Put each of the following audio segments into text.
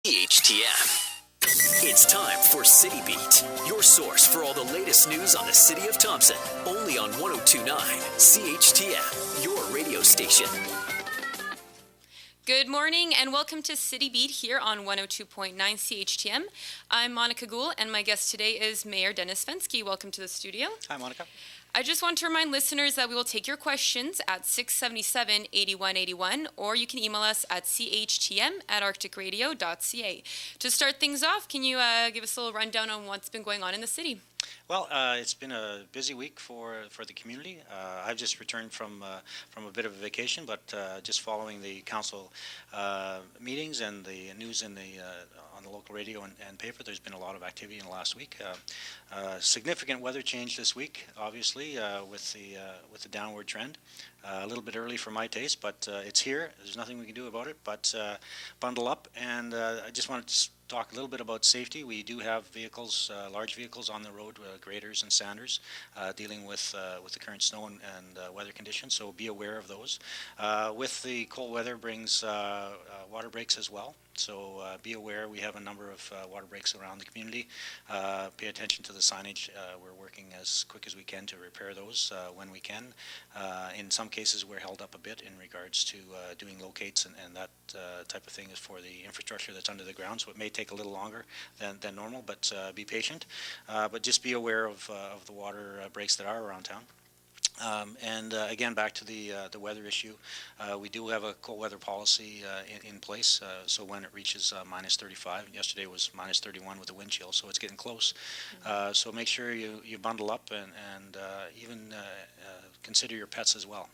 CHTM. It's time for City Beat, your source for all the latest news on the city of Thompson. Only on 102.9 CHTM, your radio station. Good morning and welcome to City Beat here on 102.9 CHTM. I'm Monika Gul and my guest today is Mayor Dennus Fenske. Welcome to the studio. Hi, Monika. I just want to remind listeners that we will take your questions at 677-8181, or you can email us at CHTM@arcticradio.ca. To start things off, can you give us a little rundown on what's been going on in the city? Well, it's been a busy week for the community. I've just returned from a bit of a vacation, but just following the council meetings and the news in on the local radio and paper, there's been a lot of activity in the last week. Significant weather change this week, obviously, with the downward trend. A little bit early for my taste, but it's here. There's nothing we can do about it, but bundle up. And I just wanted to talk a little bit about safety. We do have vehicles, large vehicles on the road, graders and sanders, dealing with the current snow and weather conditions, so be aware of those. With the cold weather brings water breaks as well, so be aware. We have a number of water breaks around the community. Pay attention to the signage. We're working as quick as we can to repair those when we can. In some cases, we're held up a bit in regards to doing locates and that type of thing is for the infrastructure that's under the ground, so it may take a little longer than normal, but be patient. But just be aware of the water breaks that are around town. Again, back to the weather issue, we do have a cold weather policy in place, so when it reaches minus 35, yesterday was minus 31 with a wind chill, so it's getting close. So make sure you bundle up and even consider your pets as well.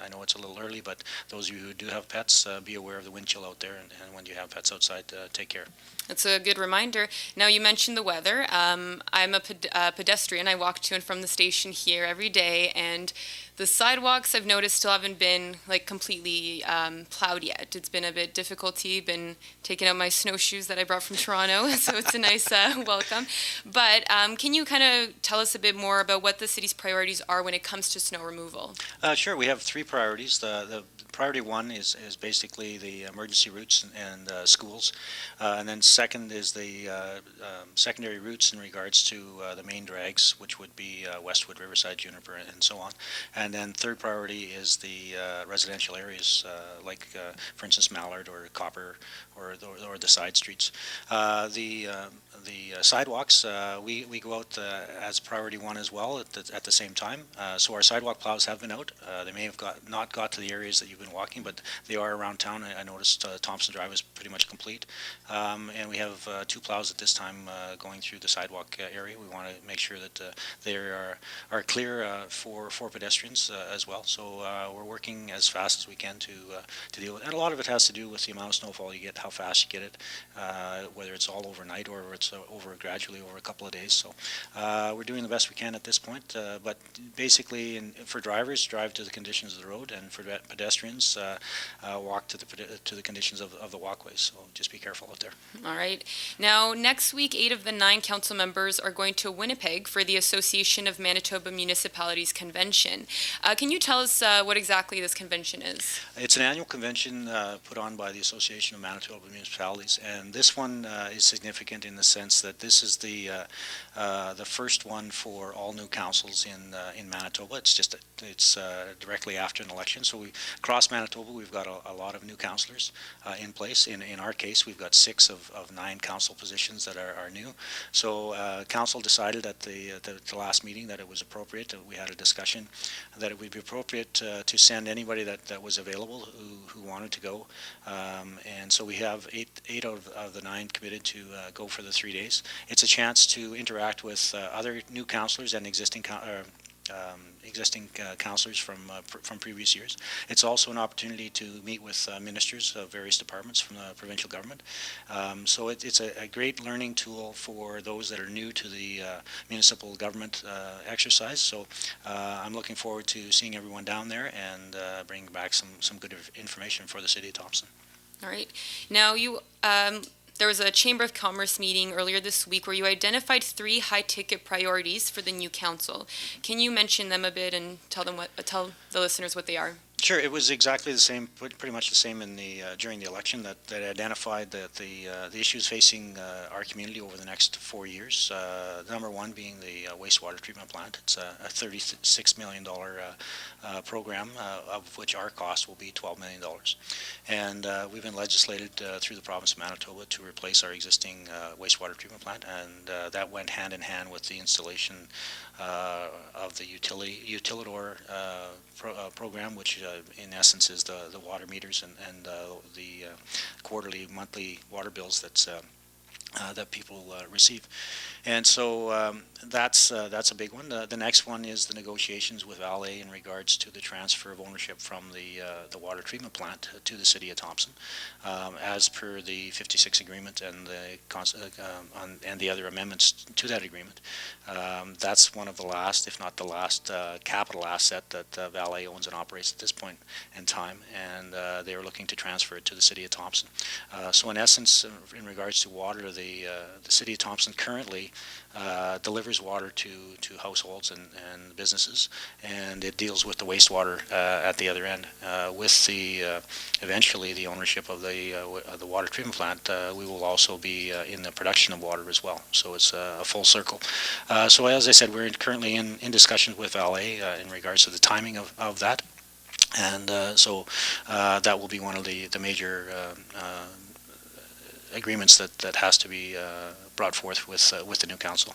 I know it's a little early, but those of you who do have pets, be aware of the wind chill out there, and when you have pets outside, take care. That's a good reminder. Now, you mentioned the weather. I'm a pedestrian. I walk to and from the station here every day, and the sidewalks I've noticed still haven't been completely plowed yet. It's been a bit difficulty. Been taking out my snowshoes that I brought from Toronto, so it's a nice welcome. But can you kind of tell us a bit more about what the city's priorities are when it comes to snow removal? Sure. We have three priorities. The priority one is basically the emergency routes and schools, and then second is the secondary routes in regards to the main drags, which would be Westwood, Riverside, Juniper, and so on. And then third priority is the residential areas, like for instance Mallard or Copper or the side streets. The sidewalks, we go out as priority one as well at the same time. So our sidewalk plows have been out. They may have not got to the areas that you've been walking, but they are around town. I noticed Thompson Drive is pretty much complete. And we have two plows at this time going through the sidewalk area. We want to make sure that they are clear for pedestrians as well. So we're working as fast as we can to deal with it. And a lot of it has to do with the amount of snowfall you get, how fast you get it, whether it's all overnight or it's gradually over a couple of days. So we're doing the best we can at this point. But basically, for drivers, drive to the conditions of the road, and for pedestrians, walk to the conditions of the walkways. So just be careful out there. All right. Now, next week, 8 of the 9 council members are going to Winnipeg for the Association of Manitoba Municipalities convention. Can you tell us what exactly this convention is? It's an annual convention put on by the Association of Manitoba Municipalities, and this one is significant in the sense that this is the first one for all new councils in Manitoba. It's directly after an election, so across Manitoba we've got a lot of new councillors in place. In our case, we've got 6 of 9 council positions that are new. So council decided at the last meeting that it was appropriate. We had a discussion that it would be appropriate to send anybody that was available who wanted to go. And so we have 8 of the 9 committed to go for the 3 days. It's a chance to interact with other new councillors and existing councillors from previous years. It's also an opportunity to meet with ministers of various departments from the provincial government. So it's a great learning tool for those that are new to the municipal government exercise. So I'm looking forward to seeing everyone down there and bringing back some good information for the city of Thompson. All right. Now, there was a Chamber of Commerce meeting earlier this week where you identified 3 high-ticket priorities for the new council. Can you mention them a bit and tell the listeners what they are? Sure, it was exactly the same, pretty much the same in the during the election that identified that the issues facing our community over the next 4 years. Number one being the wastewater treatment plant. It's a $36 million program, of which our cost will be $12 million. And we've been legislated through the province of Manitoba to replace our existing wastewater treatment plant, and that went hand in hand with the installation of the utilidor program, which in essence is the water meters and the quarterly, monthly water bills that people receive. And so that's a big one. The next one is the negotiations with Vale in regards to the transfer of ownership from the water treatment plant to the city of Thompson, as per the 56 agreement and the other amendments to that agreement. That's one of the last, if not the last, capital asset that Vale owns and operates at this point in time, and they are looking to transfer it to the city of Thompson. So in essence, in regards to water, the city of Thompson currently delivers water to households and businesses, and it deals with the wastewater at the other end. With eventually the ownership of the water treatment plant, we will also be in the production of water as well. So it's a full circle. So as I said, we're currently in discussions with Vale in regards to the timing of that, and so that will be one of the major agreements that has to be brought forth with the new council.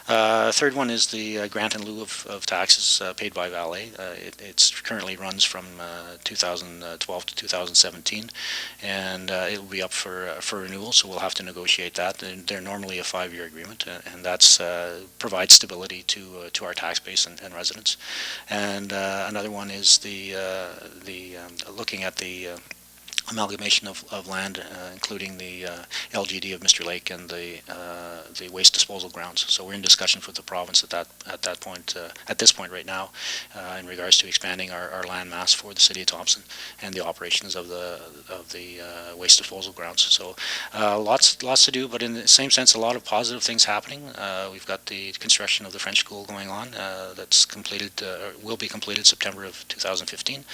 Third one is the grant in lieu of taxes paid by Vale. It currently runs from 2012 to 2017, and it will be up for renewal. So we'll have to negotiate that. They're normally a 5-year agreement, and that's provides stability to our tax base and residents. And another one is the looking at the amalgamation of land, including the LGD of Mr. Lake and the waste disposal grounds. So we're in discussions with the province at this point right now, in regards to expanding our land mass for the city of Thompson and the operations of the waste disposal grounds. So lots to do, but in the same sense, a lot of positive things happening. We've got the construction of the French school going on. That's completed, will be completed September of 2015.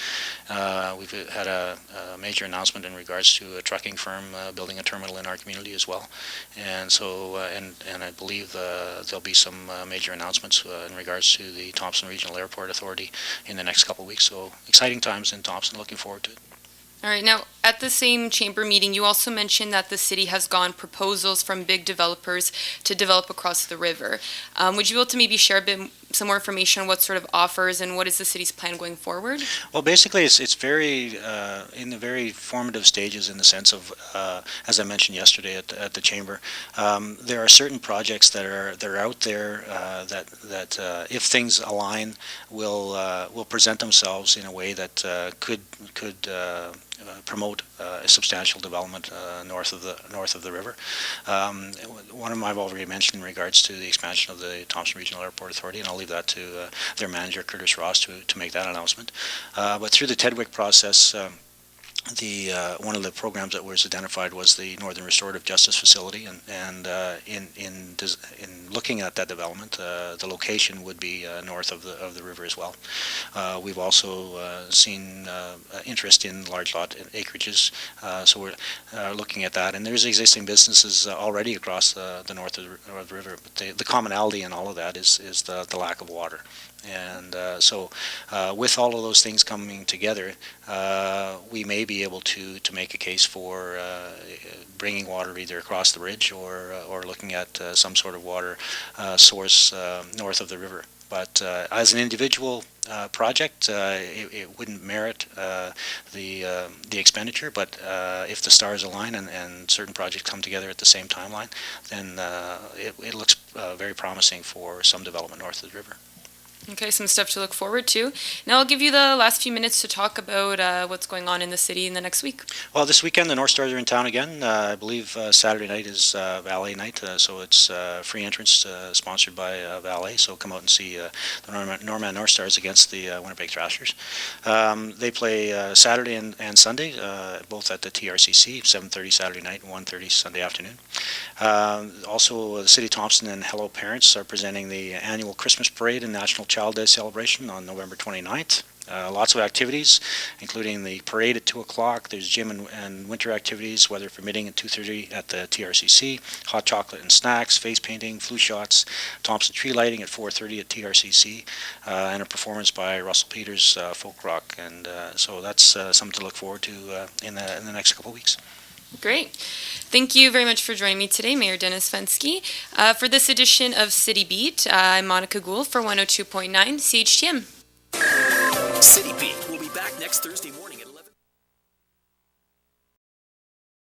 We've had a major announcement in regards to a trucking firm building a terminal in our community as well, and so and I believe there'll be some major announcements in regards to the Thompson Regional Airport Authority in the next couple of weeks. So exciting times in Thompson. Looking forward to it. All right. Now, at the same chamber meeting, you also mentioned that the city has gotten proposals from big developers to develop across the river. Would you be able to maybe share some more information on what sort of offers and what is the city's plan going forward? Well, basically, it's very in the very formative stages, in the sense of, as I mentioned yesterday at the chamber, there are certain projects that are out there that if things align, will present themselves in a way that could promote a substantial development north of the river. One of them I've already mentioned in regards to the expansion of the Thompson Regional Airport Authority, and I'll leave that to their manager, Curtis Ross, to make that announcement. But through the TEDWIC process, one of the programs that was identified was the Northern Restorative Justice Facility, and in looking at that development, the location would be north of the river as well. We've also seen interest in large lot acreages, so we're looking at that. And there's existing businesses already across the north of the river, but the commonality in all of that is the lack of water. And so with all of those things coming together, we may be able to make a case for bringing water either across the ridge or looking at some sort of water source north of the river. But as an individual project, it wouldn't merit the expenditure. But if the stars align and certain projects come together at the same timeline, then it looks very promising for some development north of the river. Okay, some stuff to look forward to. Now I'll give you the last few minutes to talk about what's going on in the city in the next week. Well, this weekend the North Stars are in town again. I believe Saturday night is Valet night, so it's free entrance sponsored by Valet. So come out and see the Norman North Stars against the Winnipeg Thrashers. They play Saturday and Sunday, both at the TRCC, 7:30 Saturday night and 1:30 Sunday afternoon. Also, the City of Thompson and Hello Parents are presenting the annual Christmas Parade and National Child Day celebration on November 29th. Lots of activities, including the parade at 2 o'clock. There's gym and winter activities, weather permitting, at 2:30 at the TRCC. Hot chocolate and snacks, face painting, flu shots, Thompson tree lighting at 4:30 at TRCC, and a performance by Russell Peters folk rock. And so that's something to look forward to in the next couple of weeks. Great. Thank you very much for joining me today, Mayor Dennus Fenske. For this edition of City Beat, I'm Monika Gul for 102.9 CHTM. City Beat will be back next Thursday morning at